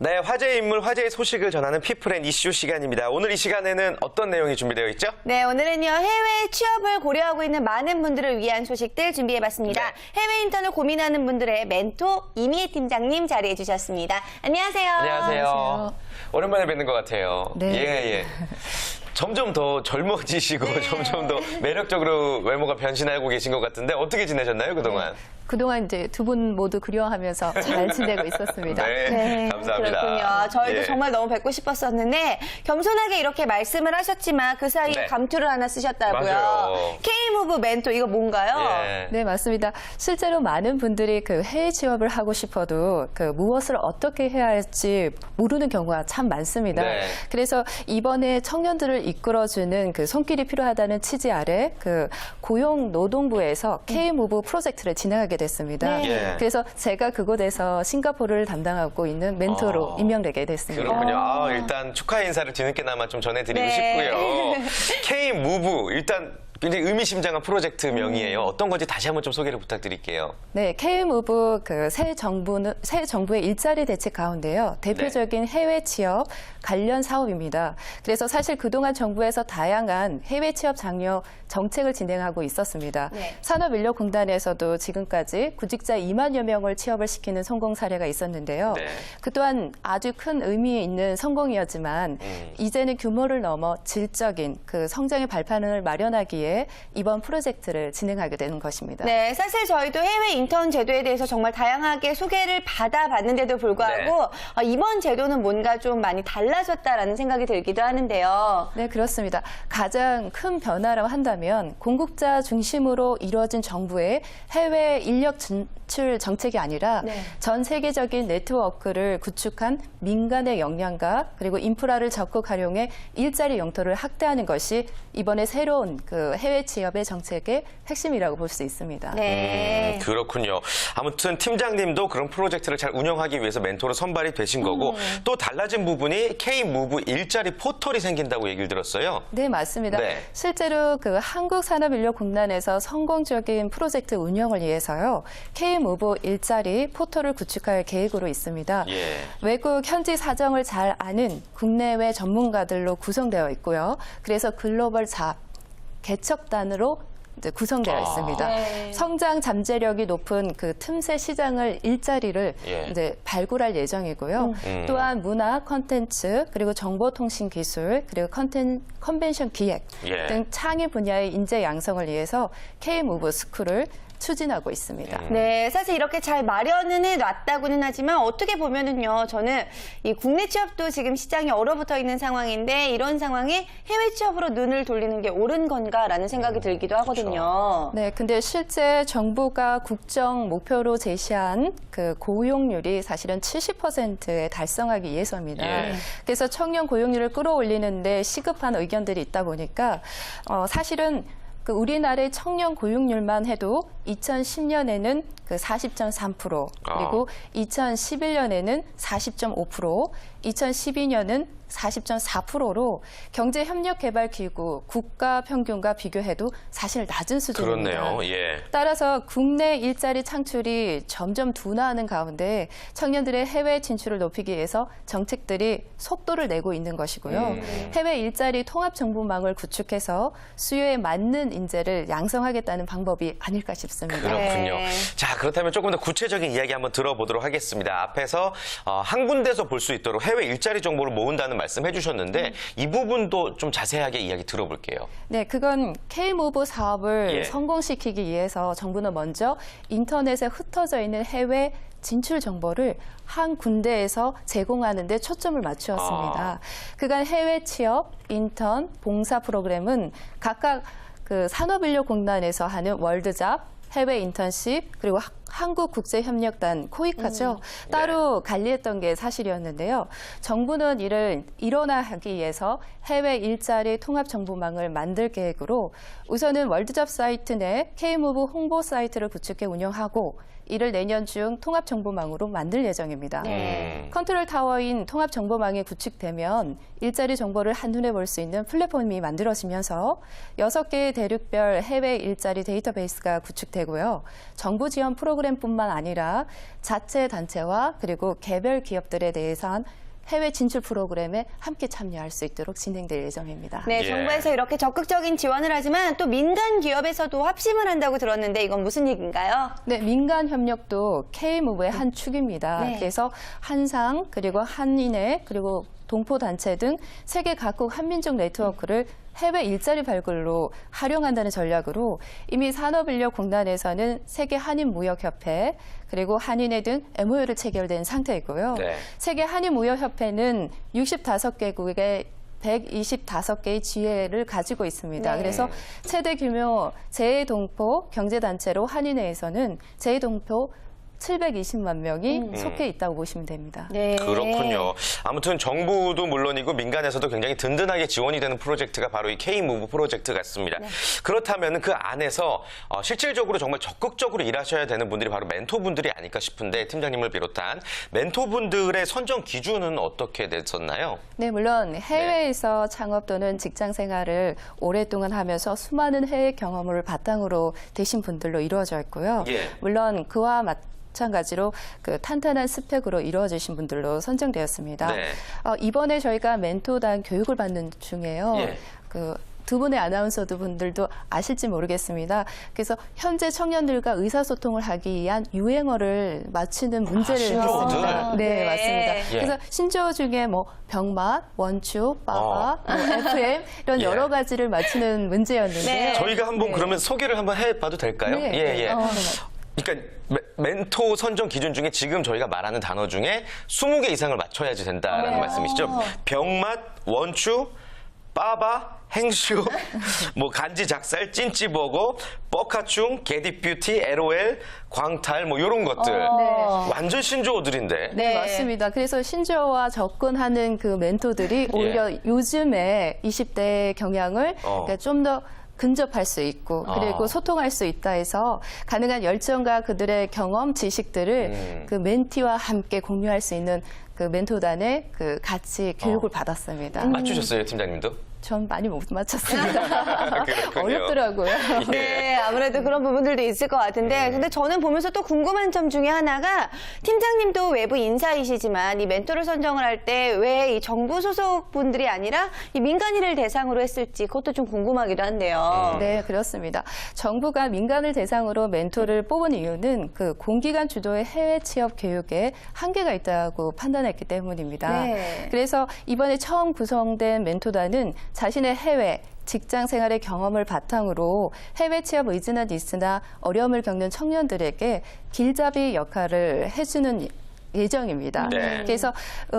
네, 화제의 인물, 화제의 소식을 전하는 피플앤 이슈 시간입니다. 오늘 이 시간에는 어떤 내용이 준비되어 있죠? 네, 오늘은요, 해외 취업을 고려하고 있는 많은 분들을 위한 소식들 준비해봤습니다. 네. 해외 인턴을 고민하는 분들의 멘토 이미애 팀장님 자리해 주셨습니다. 안녕하세요. 안녕하세요. 오랜만에 뵙는 것 같아요. 네. 예. 점점 더 젊어지시고 점점 더 매력적으로 외모가 변신하고 계신 것 같은데 어떻게 지내셨나요, 그동안? 그동안 이제 두 분 모두 그리워하면서 잘 지내고 있었습니다. 네, 감사합니다. 그렇군요. 저희도 예. 정말 너무 뵙고 싶었었는데 겸손하게 이렇게 말씀을 하셨지만 그 사이에 네. 감투를 하나 쓰셨다고요. 맞아요. K무브 멘토 이거 뭔가요? 예. 네, 맞습니다. 실제로 많은 분들이 그 해외 취업을 하고 싶어도 그 무엇을 어떻게 해야 할지 모르는 경우가 참 많습니다. 네. 그래서 이번에 청년들을 이끌어주는 그 손길이 필요하다는 취지 아래 그 고용노동부에서 K무브 프로젝트를 진행하게 됐습니다. 네. 예. 그래서 제가 그곳에서 싱가포르를 담당하고 있는 멘토로 임명되게 됐습니다. 그렇군요. 일단 축하 인사를 뒤늦게나마 좀 전해드리고 네. 싶고요. K무브, 일단 굉장히 의미심장한 프로젝트 명이에요. 어떤 건지 다시 한번 좀 소개를 부탁드릴게요. 네, K무브 그 새 정부의 일자리 대책 가운데요. 대표적인 해외 취업 관련 사업입니다. 그래서 사실 그동안 정부에서 다양한 해외 취업 장려 정책을 진행하고 있었습니다. 네. 산업인력공단에서도 지금까지 구직자 2만여 명을 취업을 시키는 성공 사례가 있었는데요. 네. 그 또한 아주 큰 의미 있는 성공이었지만 이제는 규모를 넘어 질적인 그 성장의 발판을 마련하기에 이번 프로젝트를 진행하게 되는 것입니다. 네, 사실 저희도 해외 인턴 제도에 대해서 정말 다양하게 소개를 받아봤는데도 불구하고 이번 제도는 뭔가 좀 많이 달라졌다라는 생각이 들기도 하는데요. 네, 그렇습니다. 가장 큰 변화라고 한다면 공급자 중심으로 이루어진 정부의 해외 인력 진출 정책이 아니라 네. 전 세계적인 네트워크를 구축한 민간의 역량과 그리고 인프라를 적극 활용해 일자리 영토를 확대하는 것이 이번에 새로운 그 해외 취업의 정책의 핵심이라고 볼 수 있습니다. 네. 그렇군요. 아무튼 팀장님도 그런 프로젝트를 잘 운영하기 위해서 멘토로 선발이 되신 거고 또 달라진 부분이 K무브 일자리 포털이 생긴다고 얘기를 들었어요. 네, 맞습니다. 네. 실제로 그 한국산업인력공단에서 성공적인 프로젝트 운영을 위해서요, K무브 일자리 포털을 구축할 계획으로 있습니다. 예. 외국 현지 사정을 잘 아는 국내외 전문가들로 구성되어 있고요. 그래서 글로벌 개척단으로 이제 구성되어 있습니다. 네. 성장 잠재력이 높은 그 틈새 시장을 일자리를 예. 이제 발굴할 예정이고요. 또한 문화, 콘텐츠, 그리고 정보통신 기술, 그리고 컨벤션 기획 예. 등 창의 분야의 인재 양성을 위해서 K무브 스쿨을 추진하고 있습니다. 네, 사실 이렇게 잘 마련은 해놨다고는 하지만 어떻게 보면은요, 저는 이 국내 취업도 지금 시장이 얼어붙어 있는 상황인데 이런 상황에 해외 취업으로 눈을 돌리는 게 옳은 건가라는 생각이 들기도 하거든요. 네, 근데 실제 정부가 국정 목표로 제시한 그 고용률이 사실은 70%에 달성하기 위해서입니다. 예. 그래서 청년 고용률을 끌어올리는데 시급한 의견들이 있다 보니까 사실은 그 우리나라의 청년 고용률만 해도 2010년에는 그 40.3%, 그리고 2011년에는 40.5%, 2012년은 40.4%로 경제협력개발기구 국가 평균과 비교해도 사실 낮은 수준입니다. 그렇네요. 예. 따라서 국내 일자리 창출이 점점 둔화하는 가운데 청년들의 해외 진출을 높이기 위해서 정책들이 속도를 내고 있는 것이고요. 해외 일자리 통합정보망을 구축해서 수요에 맞는 인재를 양성하겠다는 방법이 아닐까 싶습니다. 그렇군요. 네. 자, 그렇다면 조금 더 구체적인 이야기 한번 들어보도록 하겠습니다. 앞에서 한 군데서 볼 수 있도록 해외 일자리 정보를 모은다는 말씀 해주셨는데 이 부분도 좀 자세하게 이야기 들어볼게요. 네, 그건 K무브 사업을 예. 성공시키기 위해서 정부는 먼저 인터넷에 흩어져 있는 해외 진출 정보를 한 군데에서 제공하는 데 초점을 맞추었습니다. 그간 해외 취업, 인턴, 봉사 프로그램은 각각 그 산업인력공단에서 하는 월드잡, 해외 인턴십, 그리고 한국국제협력단 코이카죠. 따로 관리했던 게 사실이었는데요. 정부는 이를 일원화하기 위해서 해외 일자리 통합정보망을 만들 계획으로 우선은 월드잡 사이트 내 K무브 홍보 사이트를 구축해 운영하고 이를 내년 중 통합정보망으로 만들 예정입니다. 컨트롤 타워인 통합정보망이 구축되면 일자리 정보를 한눈에 볼 수 있는 플랫폼이 만들어지면서 6개의 대륙별 해외 일자리 데이터베이스가 구축되고요. 정부 지원 프로그램 프로그램뿐만 아니라 자체 단체와 그리고 개별 기업들에 대해선 해외 진출 프로그램에 함께 참여할 수 있도록 진행될 예정입니다. 네, 예. 정부에서 이렇게 적극적인 지원을 하지만 또 민간 기업에서도 합심을 한다고 들었는데 이건 무슨 얘기인가요? 네, 민간 협력도 K-무브의 한 축입니다. 네. 그래서 한상, 그리고 한인회, 그리고 동포단체 등 세계 각국 한민족 네트워크를 해외 일자리 발굴로 활용한다는 전략으로 이미 산업인력공단에서는 세계 한인무역협회 그리고 한인회 등 MOU를 체결된 상태이고요. 네. 세계 한인무역협회는 65개국의 125개의 지회를 가지고 있습니다. 네. 그래서 최대 규모 제2동포 경제단체로 한인회에서는 제2동포 720만 명이 속해 있다고 보시면 됩니다. 네. 그렇군요. 아무튼 정부도 물론이고 민간에서도 굉장히 든든하게 지원이 되는 프로젝트가 바로 이 K-무브 프로젝트 같습니다. 그렇다면 그 안에서 실질적으로 정말 적극적으로 일하셔야 되는 분들이 바로 멘토분들이 아닐까 싶은데 팀장님을 비롯한 멘토분들의 선정 기준은 어떻게 됐었나요? 네, 물론 해외에서 창업 또는 직장 생활을 오랫동안 하면서 수많은 해외 경험을 바탕으로 되신 분들로 이루어져 있고요. 예. 물론 그와 마찬가지로 그 탄탄한 스펙으로 이루어지신 분들로 선정되었습니다. 네. 이번에 저희가 멘토단 교육을 받는 중에요. 예. 두 분의 아나운서도 분들도 아실지 모르겠습니다. 그래서 현재 청년들과 의사소통을 하기 위한 유행어를 맞추는 문제를 신조어들? 했습니다. 네, 네. 맞습니다. 예. 그래서 신조어 중에 뭐 병맛, 원추, 빠바, FM 이런 예. 여러 가지를 맞추는 문제였는데 네. 저희가 한번 네. 그러면 소개를 한번 해봐도 될까요? 네. 예, 예. 네. 그러니까 멘토 선정 기준 중에 지금 저희가 말하는 단어 중에 20개 이상을 맞춰야지 된다라는 말씀이시죠? 병맛, 원추, 빠바, 행슈, 뭐 간지 작살, 찐찌버거, 뻐카충, 게디뷰티, LOL, 광탈 뭐 이런 것들. 완전 신조어들인데. 네, 맞습니다. 그래서 신조어와 접근하는 그 멘토들이 오히려 요즘에 20대 경향을 그러니까 좀 더 근접할 수 있고 그리고 소통할 수 있다 해서 가능한 열정과 그들의 경험, 지식들을 그 멘티와 함께 공유할 수 있는 그 멘토단의 그 같이 교육을 받았습니다. 맞추셨어요, 팀장님도? 전 많이 못 맞췄습니다. 그렇군요. 어렵더라고요. 네, 아무래도 그런 부분들도 있을 것 같은데, 근데 저는 보면서 또 궁금한 점 중에 하나가 팀장님도 외부 인사이시지만 이 멘토를 선정을 할 때 왜 이 정부 소속 분들이 아니라 이 민간인을 대상으로 했을지 그것도 좀 궁금하기도 한데요. 네, 그렇습니다. 정부가 민간을 대상으로 멘토를 뽑은 이유는 그 공기관 주도의 해외 취업 교육에 한계가 있다고 판단했기 때문입니다. 네. 그래서 이번에 처음 구성된 멘토단은 자신의 해외 직장 생활의 경험을 바탕으로 해외 취업 의지는 있으나 어려움을 겪는 청년들에게 길잡이 역할을 해주는 예정입니다. 네. 그래서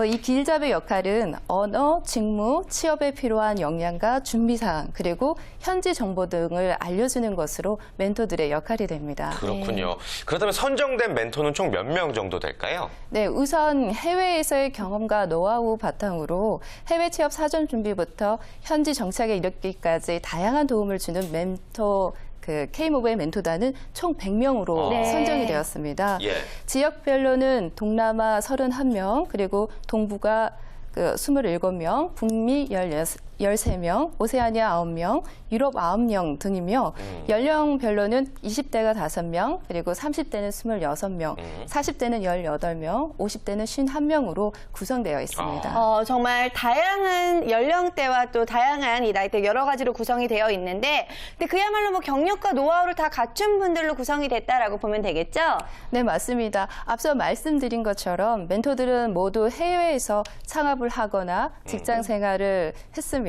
이 길잡이 역할은 언어, 직무, 취업에 필요한 역량과 준비사항 그리고 현지 정보 등을 알려주는 것으로 멘토들의 역할이 됩니다. 그렇군요. 그렇다면 선정된 멘토는 총 몇 명 정도 될까요? 네, 우선 해외에서의 경험과 노하우 바탕으로 해외 취업 사전 준비부터 현지 정착에 이르기까지 다양한 도움을 주는 멘토 그 K-무브의 멘토단은 총 100명으로 네. 선정이 되었습니다. 예. 지역별로는 동남아 31명, 그리고 동북아 27명, 북미 13명, 오세아니아 9명, 유럽 9명 등이며 연령별로는 20대가 5명, 그리고 30대는 26명, 40대는 18명, 50대는 51명으로 구성되어 있습니다. 정말 다양한 연령대와 또 다양한 이 나이대 여러 가지로 구성이 되어 있는데, 근데 그야말로 뭐 경력과 노하우를 다 갖춘 분들로 구성이 됐다라고 보면 되겠죠? 네, 맞습니다. 앞서 말씀드린 것처럼 멘토들은 모두 해외에서 창업을 하거나 직장 생활을 했습니다.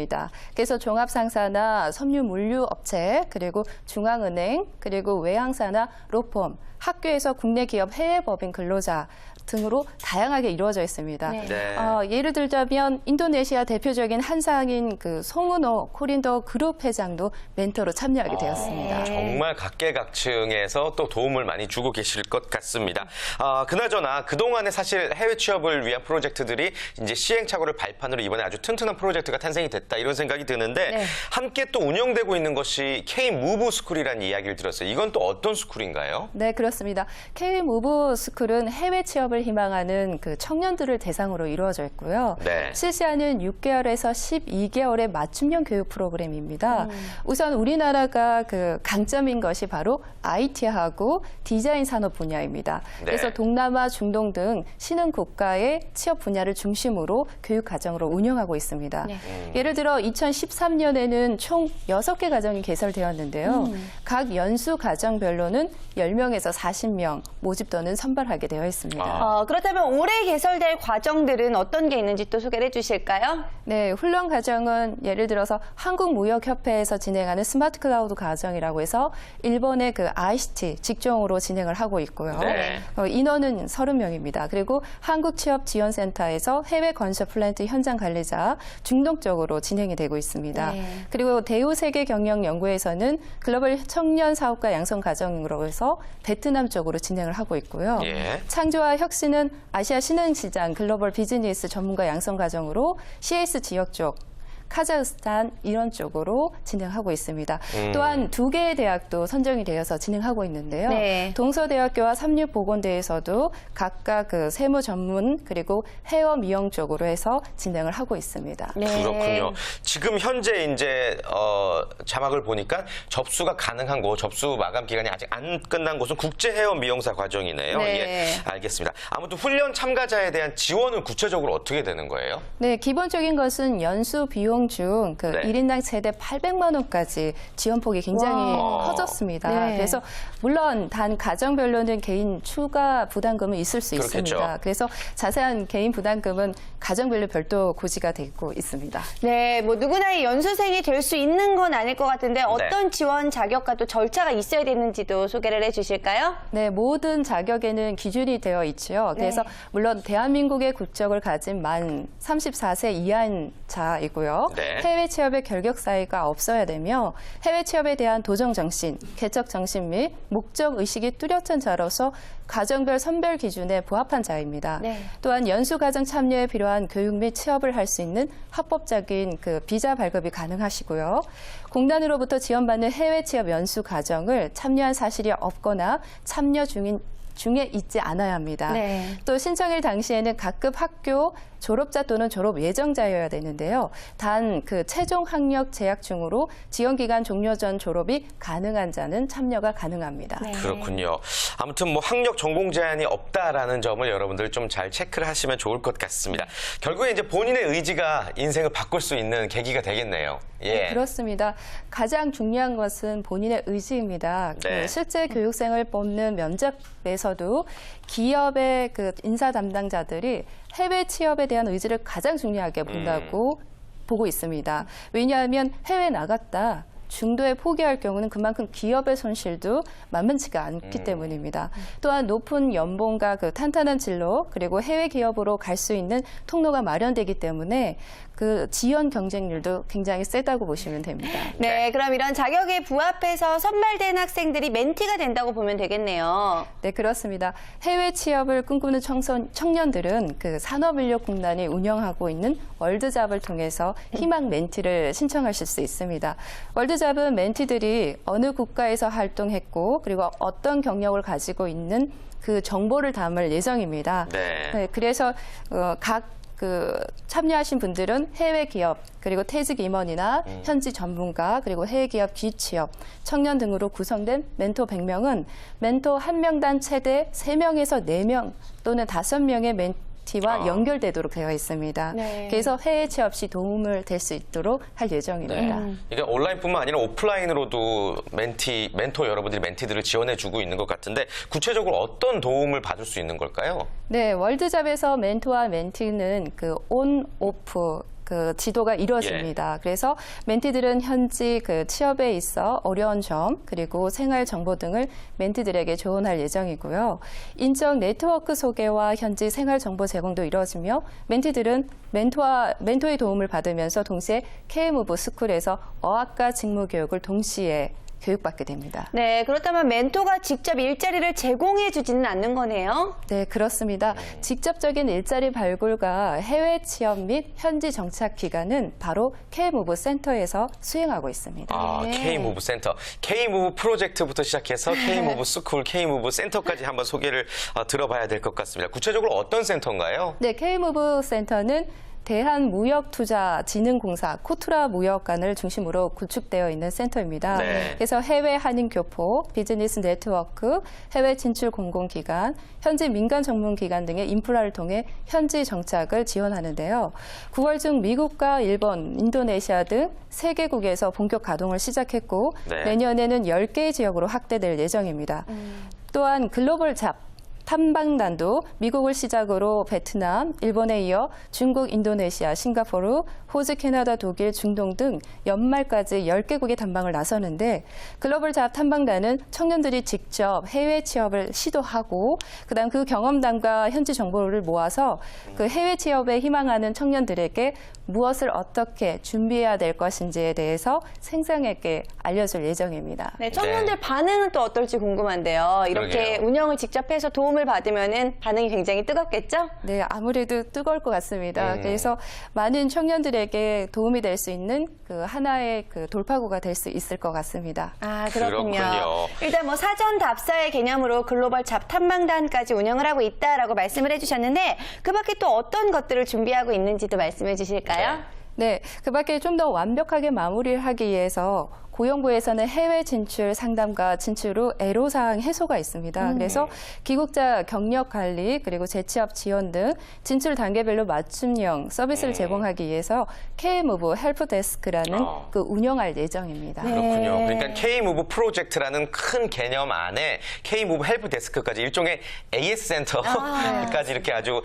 그래서 종합상사나 섬유물류업체, 그리고 중앙은행, 그리고 외항사나 로펌, 학교에서 국내 기업 해외법인 근로자 등으로 다양하게 이루어져 있습니다. 네. 네. 예를 들자면 인도네시아 대표적인 한상인 그 송은호 코린더 그룹 회장도 멘토로 참여하게 되었습니다. 정말 각계각층에서 또 도움을 많이 주고 계실 것 같습니다. 그나저나 그동안에 사실 해외 취업을 위한 프로젝트들이 이제 시행착오를 발판으로 이번에 아주 튼튼한 프로젝트가 탄생이 됐다 이런 생각이 드는데 네. 함께 또 운영되고 있는 것이 K-무브 스쿨이라는 이야기를 들었어요. 이건 또 어떤 스쿨인가요? 네, 그렇습니다. K-무브 스쿨은 해외 취업을 취업을 희망하는 그 청년들을 대상으로 이루어져 있고요. 네. 실시하는 6개월에서 12개월의 맞춤형 교육 프로그램입니다. 우선 우리나라가 그 강점인 것이 바로 IT하고 디자인 산업 분야입니다. 네. 그래서 동남아, 중동 등 신흥 국가의 취업 분야를 중심으로 교육 과정으로 운영하고 있습니다. 네. 예를 들어 2013년에는 총 6개 과정이 개설되었는데요. 각 연수 과정별로는 10명에서 40명 모집 또는 선발하게 되어 있습니다. 그렇다면 올해 개설될 과정들은 어떤 게 있는지 또 소개를 해주실까요? 네, 훈련 과정은 예를 들어서 한국무역협회에서 진행하는 스마트 클라우드 과정이라고 해서 일본의 그 ICT 직종으로 진행을 하고 있고요. 네. 인원은 30명입니다. 그리고 한국취업지원센터에서 해외 건설 플랜트 현장 관리자 중동적으로 진행이 되고 있습니다. 네. 그리고 대우세계경영연구에서는 글로벌 청년 사업가 양성 과정으로 해서 베트남 쪽으로 진행을 하고 있고요. 예. 창조와 혁신은 아시아 신흥시장 글로벌 비즈니스 전문가 양성 과정으로 CS 지역 쪽, 카자흐스탄 이런 쪽으로 진행하고 있습니다. 또한 2개의 대학도 선정이 되어서 진행하고 있는데요. 네. 동서대학교와 삼류보건대에서도 각각 그 세무 전문 그리고 헤어 미용 쪽으로 해서 진행을 하고 있습니다. 네. 그렇군요. 지금 현재 이제 자막을 보니까 접수가 가능한 곳, 접수 마감 기간이 아직 안 끝난 곳은 국제 헤어 미용사 과정이네요. 네. 예, 알겠습니다. 아무튼 훈련 참가자에 대한 지원은 구체적으로 어떻게 되는 거예요? 네, 기본적인 것은 연수 비용 중 그 네. 1인당 최대 800만 원까지 지원폭이 굉장히 와. 커졌습니다. 네. 그래서 물론 단 가정별로는 개인 추가 부담금은 있을 수 그렇겠죠. 있습니다. 그래서 자세한 개인 부담금은 가정별로 별도 고지가 되고 있습니다. 네, 뭐 누구나 이 연수생이 될 수 있는 건 아닐 것 같은데 어떤 지원 자격과 또 절차가 있어야 되는지도 소개를 해주실까요? 네, 모든 자격에는 기준이 되어 있죠. 그래서 물론 대한민국의 국적을 가진 만 34세 이하인 자이고요. 네. 해외 취업의 결격 사유가 없어야 되며 해외 취업에 대한 도정 정신, 개척 정신 및 목적 의식이 뚜렷한 자로서 가정별 선별 기준에 부합한 자입니다. 네. 또한 연수 과정 참여에 필요한 교육 및 취업을 할 수 있는 합법적인 그 비자 발급이 가능하시고요. 공단으로부터 지원받는 해외 취업 연수 과정을 참여한 사실이 없거나 참여 중에 있지 않아야 합니다. 네. 또 신청일 당시에는 각급 학교 졸업자 또는 졸업 예정자여야 되는데요. 단 그 최종 학력 재학 중으로 지원 기간 종료 전 졸업이 가능한 자는 참여가 가능합니다. 네. 그렇군요. 아무튼 뭐 학력 전공 제한이 없다라는 점을 여러분들 좀 잘 체크를 하시면 좋을 것 같습니다. 결국에 이제 본인의 의지가 인생을 바꿀 수 있는 계기가 되겠네요. 예. 네, 그렇습니다. 가장 중요한 것은 본인의 의지입니다. 네. 그 실제 교육생을 뽑는 면접에서도 기업의 그 인사 담당자들이 해외 취업에 대한 의지를 가장 중요하게 본다고 보고 있습니다. 왜냐하면 해외 나갔다. 중도에 포기할 경우는 그만큼 기업의 손실도 만만치가 않기 때문입니다. 또한 높은 연봉과 그 탄탄한 진로 그리고 해외 기업으로 갈 수 있는 통로가 마련되기 때문에 그 지원 경쟁률도 굉장히 세다고 보시면 됩니다. 네, 그럼 이런 자격에 부합해서 선발된 학생들이 멘티가 된다고 보면 되겠네요. 네, 그렇습니다. 해외 취업을 꿈꾸는 청년들은 그 산업인력공단이 운영하고 있는 월드잡을 통해서 희망 멘티를 신청하실 수 있습니다. 월드잡은 멘티들이 어느 국가에서 활동했고 그리고 어떤 경력을 가지고 있는 그 정보를 담을 예정입니다. 네. 그래서 각 참여하신 분들은 해외 기업, 그리고 퇴직 임원이나 현지 전문가, 그리고 해외 기업 기취업, 청년 등으로 구성된 멘토 100명은 멘토 1명당 최대 3명에서 4명 또는 5명의 멘티와 연결되도록 되어 있습니다. 네. 그래서 해외 취업 시 도움을 될 수 있도록 할 예정입니다. 이게 온라인뿐만 아니라 오프라인으로도 멘토 여러분들이 멘티들을 지원해주고 있는 것 같은데 구체적으로 어떤 도움을 받을 수 있는 걸까요? 네, 월드잡에서 멘토와 멘티는 그 온, 오프 그 지도가 이루어집니다. 그래서 멘티들은 현지 그 취업에 있어 어려운 점 그리고 생활 정보 등을 멘티들에게 조언할 예정이고요. 인적 네트워크 소개와 현지 생활 정보 제공도 이루어지며 멘티들은 멘토의 도움을 받으면서 동시에 K무브 스쿨에서 어학과 직무 교육을 동시에 교육받게 됩니다. 네, 그렇다면 멘토가 직접 일자리를 제공해 주지는 않는 거네요. 네, 그렇습니다. 직접적인 일자리 발굴과 해외 취업 및 현지 정착 기간은 바로 K-무브 센터에서 수행하고 있습니다. 아, 네. K-무브 센터. K-무브 프로젝트부터 시작해서 K-무브 스쿨, K-무브 센터까지 한번 소개를 들어봐야 될 것 같습니다. 구체적으로 어떤 센터인가요? 네, K-무브 센터는 대한무역투자진흥공사 코투라 무역관을 중심으로 구축되어 있는 센터입니다. 네. 그래서 해외 한인 교포, 비즈니스 네트워크, 해외 진출 공공기관, 현지 민간 전문기관 등의 인프라를 통해 현지 정착을 지원하는데요. 9월 중 미국과 일본, 인도네시아 등 3개국에서 본격 가동을 시작했고 네. 내년에는 10개 지역으로 확대될 예정입니다. 또한 글로벌 잡 탐방단도 미국을 시작으로 베트남, 일본에 이어 중국, 인도네시아, 싱가포르, 호주, 캐나다, 독일, 중동 등 연말까지 10개국의 탐방을 나서는데 글로벌 잡 탐방단은 청년들이 직접 해외 취업을 시도하고 그다음 그 경험담과 현지 정보를 모아서 그 해외 취업에 희망하는 청년들에게 무엇을 어떻게 준비해야 될 것인지에 대해서 생생하게 알려줄 예정입니다. 네, 청년들 반응은 또 어떨지 궁금한데요. 이렇게 그러게요. 운영을 직접 해서 도움을 받으면은 반응이 굉장히 뜨겁겠죠? 네, 아무래도 뜨거울 것 같습니다. 그래서 많은 청년들에게 도움이 될 수 있는 그 하나의 그 돌파구가 될 수 있을 것 같습니다. 아, 그렇군요. 그렇군요. 일단 뭐 사전 답사의 개념으로 글로벌 잡 탐방단까지 운영을 하고 있다라고 말씀을 해주셨는데 그 밖에 또 어떤 것들을 준비하고 있는지도 말씀해 주실까요? 네, 그 밖에 좀 더 완벽하게 마무리를 하기 위해서 고용부에서는 해외 진출 상담과 진출 후 애로사항 해소가 있습니다. 그래서 기국자 경력 관리 그리고 재취업 지원 등 진출 단계별로 맞춤형 서비스를 제공하기 위해서 K-무브 헬프데스크라는 그 운영할 예정입니다. 그렇군요. 네. 그러니까 K-무브 프로젝트라는 큰 개념 안에 K-무브 헬프 데스크까지 일종의 AS 센터까지 이렇게 아주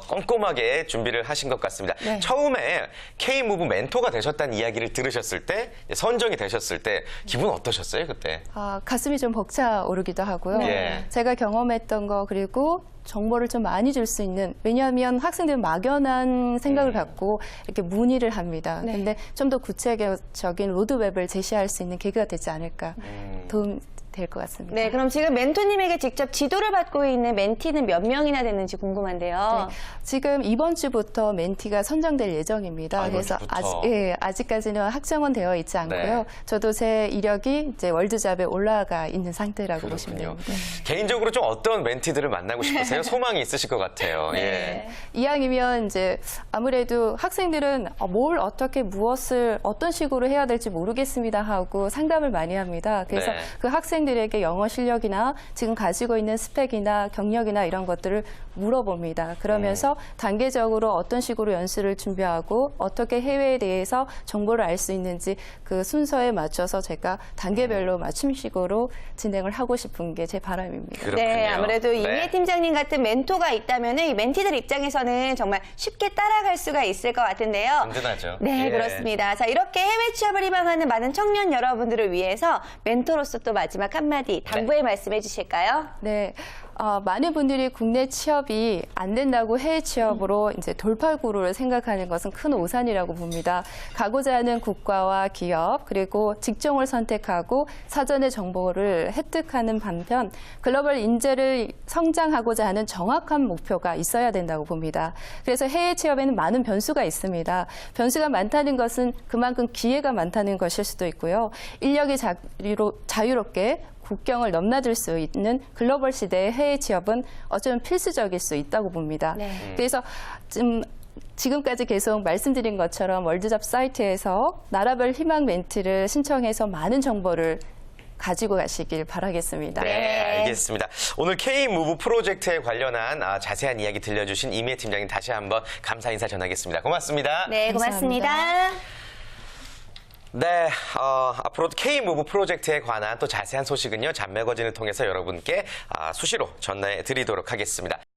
꼼꼼하게 준비를 하신 것 같습니다. 네. 처음에 K-무브 멘토가 되셨다는 이야기를 들으셨을 때 선정이 되셨을 때 기분 어떠셨어요 그때? 아, 가슴이 좀 벅차오르기도 하고요. 네. 제가 경험했던 거 그리고 정보를 좀 많이 줄 수 있는 왜냐하면 학생들은 막연한 생각을 갖고 이렇게 문의를 합니다. 네. 근데 좀 더 구체적인 로드맵을 제시할 수 있는 계기가 되지 않을까 도움 될 것 같습니다. 네, 그럼 지금 멘토님에게 직접 지도를 받고 있는 멘티는 몇 명이나 되는지 궁금한데요. 지금 이번 주부터 멘티가 선정될 예정입니다. 아, 이번 그래서 주부터. 아직까지는 확정은 되어 있지 않고요. 네. 저도 제 이력이 이제 월드잡에 올라가 있는 상태라고 보시면 그렇군요. 됩니다. 개인적으로 좀 어떤 멘티들을 만나고 싶으세요? 소망이 있으실 것 같아요. 예. 이왕이면 이제 아무래도 학생들은 뭘 어떻게 무엇을 어떤 식으로 해야 될지 모르겠습니다 하고 상담을 많이 합니다. 그래서 네. 그 학생들에게 영어 실력이나 지금 가지고 있는 스펙이나 경력이나 이런 것들을 물어봅니다. 그러면서 단계적으로 어떤 식으로 연수를 준비하고 어떻게 해외에 대해서 정보를 알 수 있는지 그 순서에 맞춰서 제가 단계별로 맞춤식으로 진행을 하고 싶은 게 제 바람입니다. 그렇군요. 네, 아무래도 이미애 네. 팀장님 같은 멘토가 있다면 이 멘티들 입장에서는 정말 쉽게 따라갈 수가 있을 것 같은데요. 든든하죠. 네, 예. 그렇습니다. 자, 이렇게 해외 취업을 희망하는 많은 청년 여러분들을 위해서 멘토로서 또 마지막 한마디 당부의 말씀해 주실까요? 네. 많은 분들이 국내 취업이 안 된다고 해외 취업으로 이제 돌파구를 생각하는 것은 큰 오산이라고 봅니다. 가고자 하는 국가와 기업 그리고 직종을 선택하고 사전의 정보를 획득하는 반면 글로벌 인재를 성장하고자 하는 정확한 목표가 있어야 된다고 봅니다. 그래서 해외 취업에는 많은 변수가 있습니다. 변수가 많다는 것은 그만큼 기회가 많다는 것일 수도 있고요. 인력이 자유롭게 국경을 넘나들 수 있는 글로벌 시대의 해외 취업은 어쩌면 필수적일 수 있다고 봅니다. 네. 그래서 지금까지 계속 말씀드린 것처럼 월드잡 사이트에서 나라별 희망 멘트를 신청해서 많은 정보를 가지고 가시길 바라겠습니다. 네, 알겠습니다. 오늘 K-무브 프로젝트에 관련한 자세한 이야기 들려주신 이미애 팀장님 다시 한번 감사 인사 전하겠습니다. 고맙습니다. 네, 고맙습니다. 네, 앞으로도 K-무브 프로젝트에 관한 또 자세한 소식은요, 잡매거진을 통해서 여러분께 수시로 전해 드리도록 하겠습니다.